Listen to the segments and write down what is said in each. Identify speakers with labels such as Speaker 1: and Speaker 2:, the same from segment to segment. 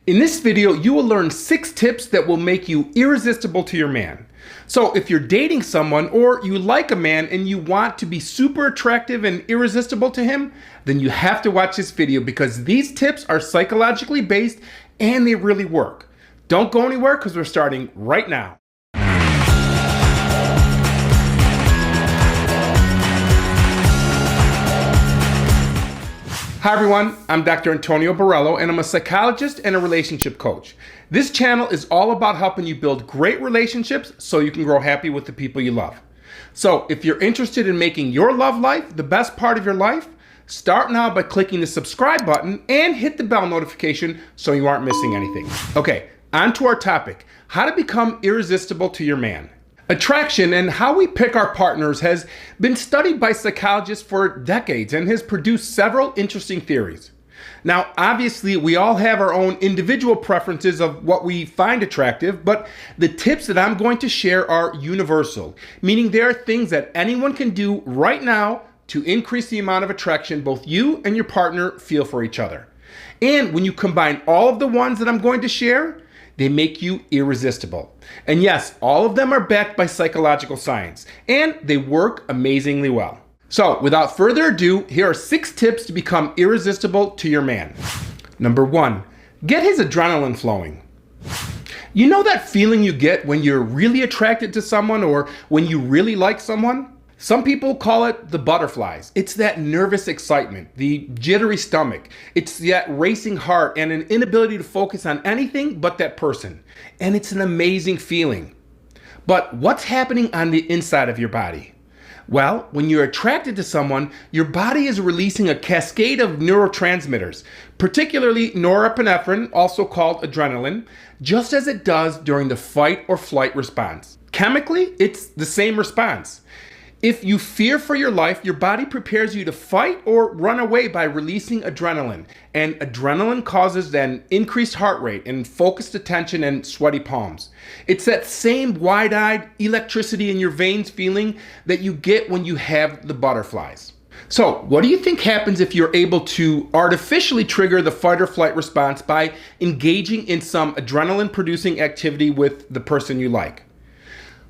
Speaker 1: In this video, you will learn 6 tips that will make you irresistible to your man. So if you're dating someone or you like a man and you want to be super attractive and irresistible to him, then you have to watch this video because these tips are psychologically based and they really work. Don't go anywhere because we're starting right now. Hi everyone, I'm Dr. Antonio Borrello and I'm a psychologist and a relationship coach. This channel is all about helping you build great relationships so you can grow happy with the people you love. So if you're interested in making your love life the best part of your life, start now by clicking the subscribe button and hit the bell notification so you aren't missing anything. Okay, on to our topic, how to become irresistible to your man. Attraction and how we pick our partners has been studied by psychologists for decades and has produced several interesting theories. Now, obviously, we all have our own individual preferences of what we find attractive, but the tips that I'm going to share are universal, meaning there are things that anyone can do right now to increase the amount of attraction both you and your partner feel for each other. And when you combine all of the ones that I'm going to share, they make you irresistible. And yes, all of them are backed by psychological science, and they work amazingly well. So without further ado, here are 6 tips to become irresistible to your man. Number 1, get his adrenaline flowing. You know that feeling you get when you're really attracted to someone or when you really like someone? Some people call it the butterflies. It's that nervous excitement, the jittery stomach. It's that racing heart and an inability to focus on anything but that person. And it's an amazing feeling. But what's happening on the inside of your body? Well, when you're attracted to someone, your body is releasing a cascade of neurotransmitters, particularly norepinephrine, also called adrenaline, just as it does during the fight or flight response. Chemically, it's the same response. If you fear for your life, your body prepares you to fight or run away by releasing adrenaline. And adrenaline causes an increased heart rate and focused attention and sweaty palms. It's that same wide-eyed electricity in your veins feeling that you get when you have the butterflies. So, what do you think happens if you're able to artificially trigger the fight or flight response by engaging in some adrenaline-producing activity with the person you like?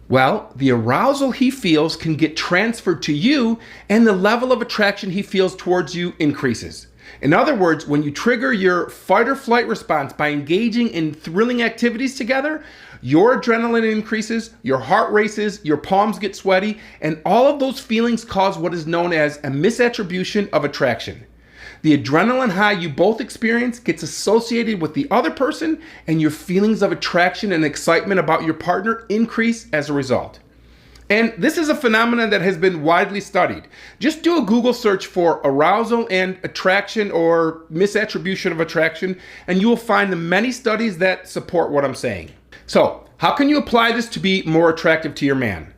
Speaker 1: Well, the arousal he feels can get transferred to you and the level of attraction he feels towards you increases. In other words, when you trigger your fight or flight response by engaging in thrilling activities together, your adrenaline increases, your heart races, your palms get sweaty, and all of those feelings cause what is known as a misattribution of attraction. The adrenaline high you both experience gets associated with the other person, and your feelings of attraction and excitement about your partner increase as a result. And this is a phenomenon that has been widely studied. Just do a Google search for arousal and attraction or misattribution of attraction, and you will find the many studies that support what I'm saying. So, how can you apply this to be more attractive to your man?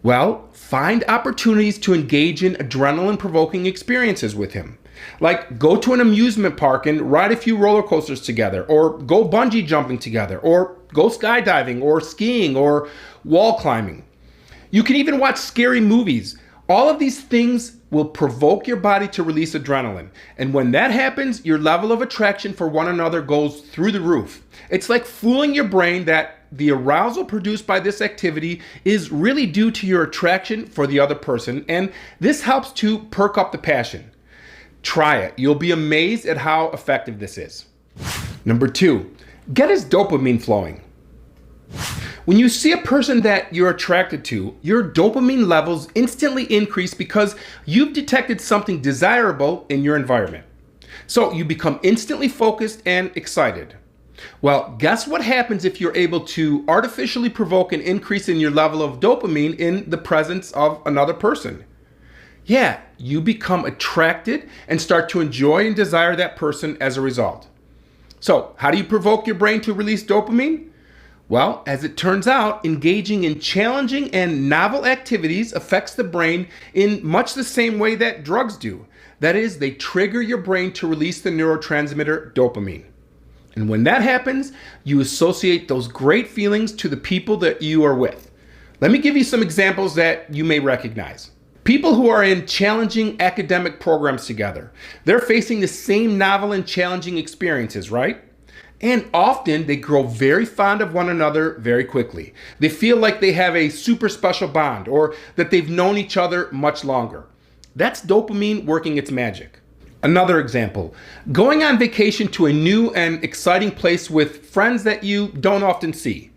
Speaker 1: Well, find opportunities to engage in adrenaline-provoking experiences with him. Like go to an amusement park and ride a few roller coasters together, or go bungee jumping together, or go skydiving, or skiing, or wall climbing. You can even watch scary movies. All of these things will provoke your body to release adrenaline. And when that happens, your level of attraction for one another goes through the roof. It's like fooling your brain that the arousal produced by this activity is really due to your attraction for the other person, and this helps to perk up the passion. Try it. You'll be amazed at how effective this is. Number 2, get his dopamine flowing. When you see a person that you're attracted to, your dopamine levels instantly increase because you've detected something desirable in your environment. So you become instantly focused and excited. Well, guess what happens if you're able to artificially provoke an increase in your level of dopamine in the presence of another person? Yeah, you become attracted and start to enjoy and desire that person as a result. So, how do you provoke your brain to release dopamine? Well, as it turns out, engaging in challenging and novel activities affects the brain in much the same way that drugs do. That is, they trigger your brain to release the neurotransmitter dopamine. And when that happens, you associate those great feelings to the people that you are with. Let me give you some examples that you may recognize. People who are in challenging academic programs together, they're facing the same novel and challenging experiences, right? And often they grow very fond of one another very quickly. They feel like they have a super special bond or that they've known each other much longer. That's dopamine working its magic. Another example, going on vacation to a new and exciting place with friends that you don't often see.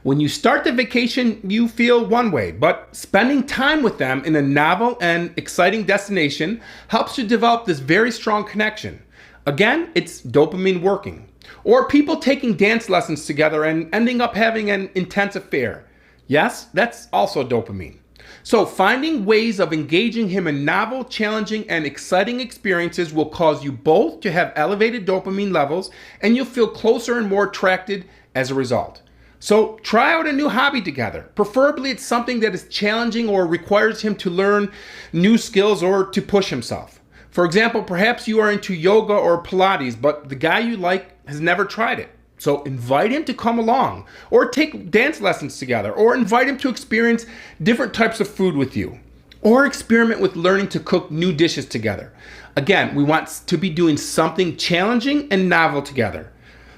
Speaker 1: When you start the vacation, you feel one way, but spending time with them in a novel and exciting destination helps you develop this very strong connection. Again, it's dopamine working. Or people taking dance lessons together and ending up having an intense affair. Yes, that's also dopamine. So finding ways of engaging him in novel, challenging, and exciting experiences will cause you both to have elevated dopamine levels, and you'll feel closer and more attracted as a result. So try out a new hobby together. Preferably it's something that is challenging or requires him to learn new skills or to push himself. For example, perhaps you are into yoga or Pilates, but the guy you like has never tried it. So invite him to come along, or take dance lessons together, or invite him to experience different types of food with you, or experiment with learning to cook new dishes together. Again, we want to be doing something challenging and novel together.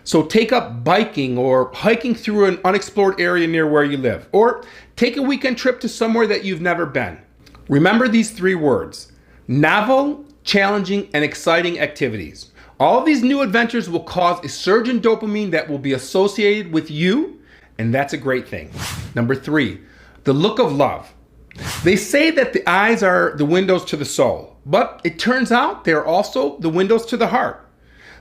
Speaker 1: So take up biking or hiking through an unexplored area near where you live, or take a weekend trip to somewhere that you've never been. Remember these 3 words: novel, challenging, and exciting activities. All of these new adventures will cause a surge in dopamine that will be associated with you, and that's a great thing. Number 3, the look of love. They say that the eyes are the windows to the soul, but it turns out they're also the windows to the heart.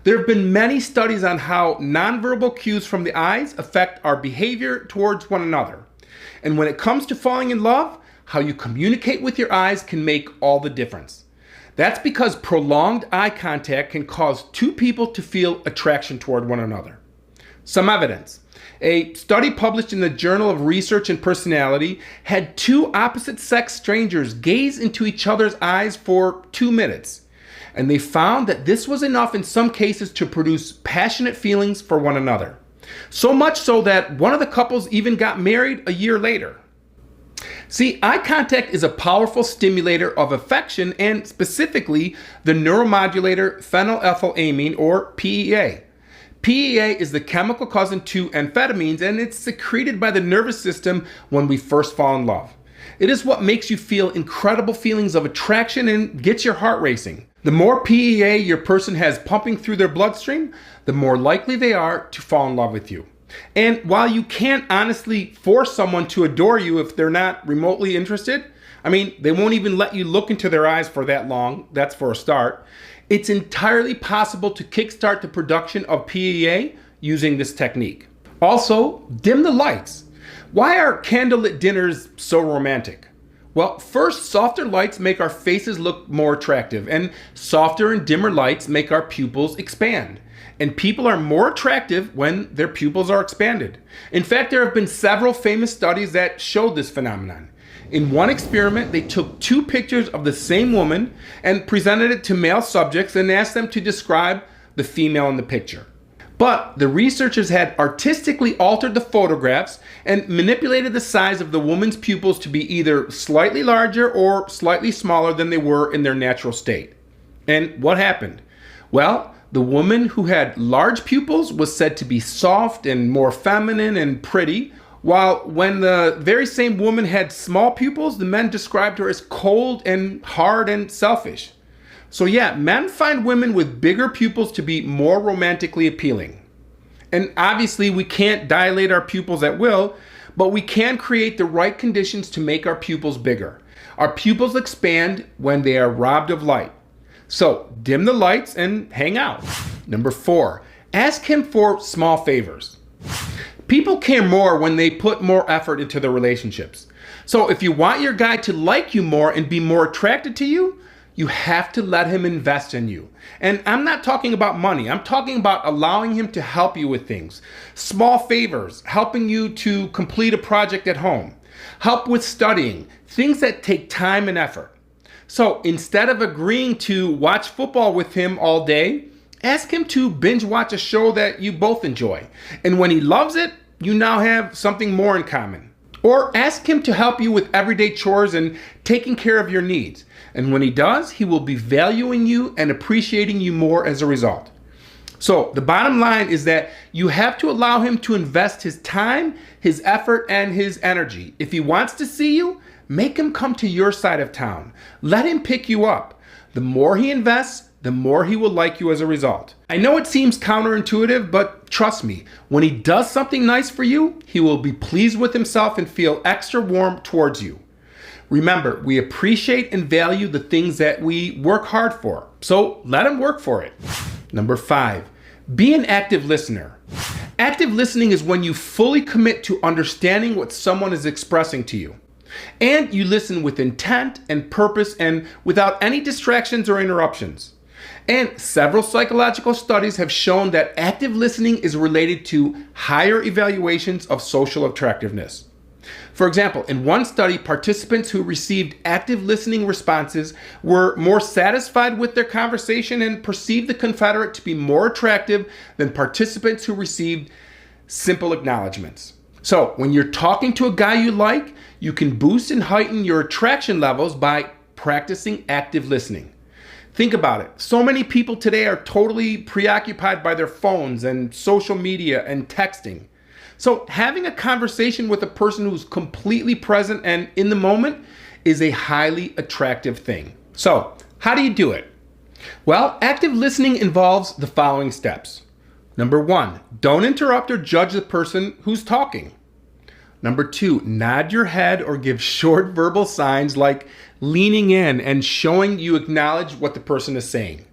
Speaker 1: There have been many studies on how nonverbal cues from the eyes affect our behavior towards one another. And when it comes to falling in love, how you communicate with your eyes can make all the difference. That's because prolonged eye contact can cause 2 people to feel attraction toward one another. Some evidence. A study published in the Journal of Research and Personality had 2 opposite-sex strangers gaze into each other's eyes for 2 minutes. And they found that this was enough in some cases to produce passionate feelings for one another. So much so that one of the couples even got married a year later. See, eye contact is a powerful stimulator of affection, and specifically the neuromodulator phenylethylamine, or PEA. PEA is the chemical cousin to amphetamines, and it's secreted by the nervous system when we first fall in love. It is what makes you feel incredible feelings of attraction and gets your heart racing. The more PEA your person has pumping through their bloodstream, the more likely they are to fall in love with you. And while you can't honestly force someone to adore you if they're not remotely interested, they won't even let you look into their eyes for that long, that's for a start, it's entirely possible to kickstart the production of PEA using this technique. Also, dim the lights. Why are candlelit dinners so romantic? Well, first, softer lights make our faces look more attractive, and softer and dimmer lights make our pupils expand. And people are more attractive when their pupils are expanded. In fact, there have been several famous studies that showed this phenomenon. In one experiment, they took 2 pictures of the same woman and presented it to male subjects and asked them to describe the female in the picture. But the researchers had artistically altered the photographs and manipulated the size of the woman's pupils to be either slightly larger or slightly smaller than they were in their natural state. And what happened? Well, the woman who had large pupils was said to be soft and more feminine and pretty, while when the very same woman had small pupils, the men described her as cold and hard and selfish. So yeah, men find women with bigger pupils to be more romantically appealing. And obviously we can't dilate our pupils at will, but we can create the right conditions to make our pupils bigger. Our pupils expand when they are robbed of light. So dim the lights and hang out. Number 4, ask him for small favors. People care more when they put more effort into their relationships. So if you want your guy to like you more and be more attracted to you, you have to let him invest in you. And I'm not talking about money. I'm talking about allowing him to help you with things. Small favors, helping you to complete a project at home, help with studying, things that take time and effort. So instead of agreeing to watch football with him all day, ask him to binge watch a show that you both enjoy. And when he loves it, you now have something more in common. Or ask him to help you with everyday chores and taking care of your needs. And when he does, he will be valuing you and appreciating you more as a result. So the bottom line is that you have to allow him to invest his time, his effort, and his energy. If he wants to see you, make him come to your side of town. Let him pick you up. The more he invests, the more he will like you as a result. I know it seems counterintuitive, but trust me, when he does something nice for you, he will be pleased with himself and feel extra warm towards you. Remember, we appreciate and value the things that we work hard for, so let him work for it. Number 5, be an active listener. Active listening is when you fully commit to understanding what someone is expressing to you. And you listen with intent and purpose and without any distractions or interruptions. And several psychological studies have shown that active listening is related to higher evaluations of social attractiveness. For example, in one study, participants who received active listening responses were more satisfied with their conversation and perceived the confederate to be more attractive than participants who received simple acknowledgments. So when you're talking to a guy you like, you can boost and heighten your attraction levels by practicing active listening. Think about it. So many people today are totally preoccupied by their phones and social media and texting. So having a conversation with a person who's completely present and in the moment is a highly attractive thing. So how do you do it? Well, active listening involves the following steps. Number 1, don't interrupt or judge the person who's talking. Number 2, nod your head or give short verbal signs like leaning in and showing you acknowledge what the person is saying.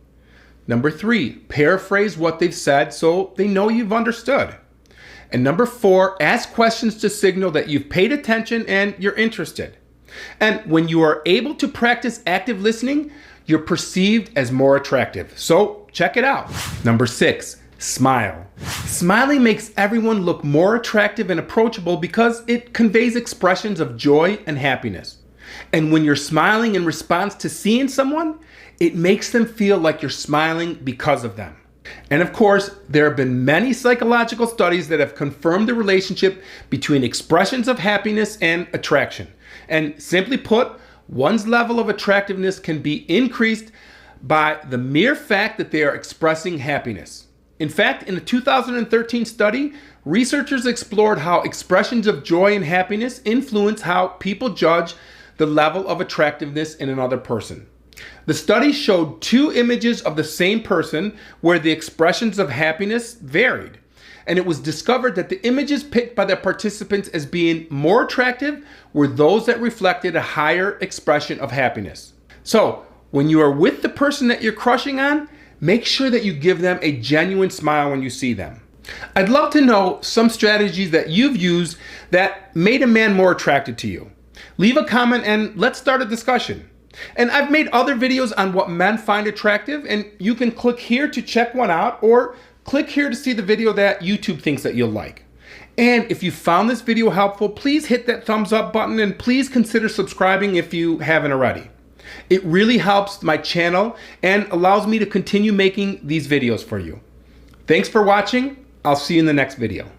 Speaker 1: Number 3, paraphrase what they've said so they know you've understood. And number 4, ask questions to signal that you've paid attention and you're interested. And when you are able to practice active listening, you're perceived as more attractive. So check it out. Number 6, smile. Smiling makes everyone look more attractive and approachable because it conveys expressions of joy and happiness. And when you're smiling in response to seeing someone, it makes them feel like you're smiling because of them. And of course, there have been many psychological studies that have confirmed the relationship between expressions of happiness and attraction. And simply put, one's level of attractiveness can be increased by the mere fact that they are expressing happiness. In fact, in a 2013 study, researchers explored how expressions of joy and happiness influence how people judge the level of attractiveness in another person. The study showed 2 images of the same person where the expressions of happiness varied. And it was discovered that the images picked by the participants as being more attractive were those that reflected a higher expression of happiness. So, when you are with the person that you're crushing on, make sure that you give them a genuine smile when you see them. I'd love to know some strategies that you've used that made a man more attracted to you. Leave a comment and let's start a discussion. And I've made other videos on what men find attractive, and you can click here to check one out or click here to see the video that YouTube thinks that you'll like. And if you found this video helpful, please hit that thumbs up button and please consider subscribing if you haven't already. It really helps my channel and allows me to continue making these videos for you. Thanks for watching. I'll see you in the next video.